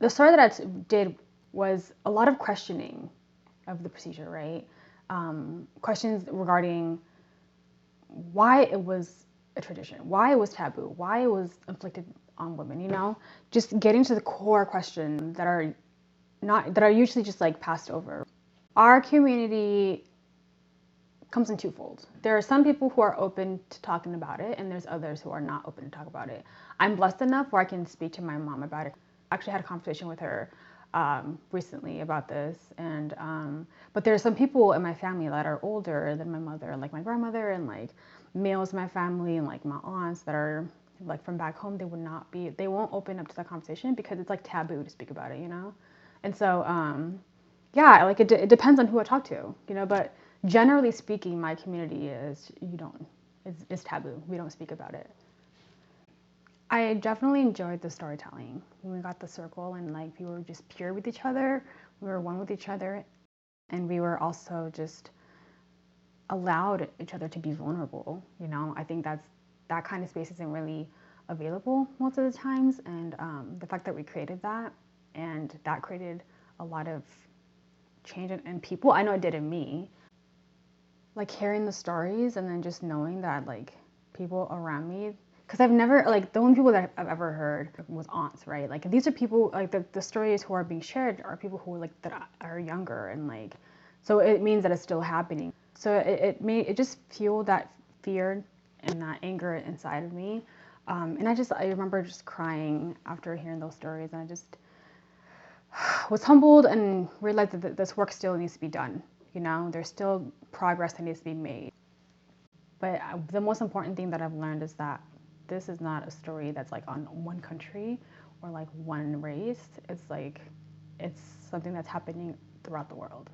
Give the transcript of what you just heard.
The story that did was a lot of questioning of the procedure, right? Questions regarding why it was a tradition, why it was taboo, why it was inflicted on women, you know? Just getting to the core questions that are usually just like passed over. Our community comes in twofold. There are some people who are open to talking about it, and there's others who are not open to talk about it. I'm blessed enough where I can speak to my mom about it. I actually had a conversation with her recently about this, and but there are some people in my family that are older than my mother, like my grandmother, and like males in my family, and like my aunts that are like from back home. They won't open up to that conversation because it's like taboo to speak about it, you know. And so yeah, like it depends on who I talk to, you know, but generally speaking, my community is taboo. We don't speak about it. I definitely enjoyed the storytelling. When we got the circle and like we were just pure with each other, we were one with each other, and we were also just allowed each other to be vulnerable. You know, I think that kind of space isn't really available most of the times, and the fact that we created that and that created a lot of change in people. I know it did in me. Like hearing the stories and then just knowing that like people around me, because I've never like the only people that I've ever heard was aunts, right? Like these are people like the stories who are being shared are people who like that are younger, and like so it means that it's still happening. So it just fueled that fear and that anger inside of me, and I remember just crying after hearing those stories, and I just was humbled and realized that this work still needs to be done. You know, there's still progress that needs to be made. But the most important thing that I've learned is that this is not a story that's like on one country or like one race. It's something that's happening throughout the world.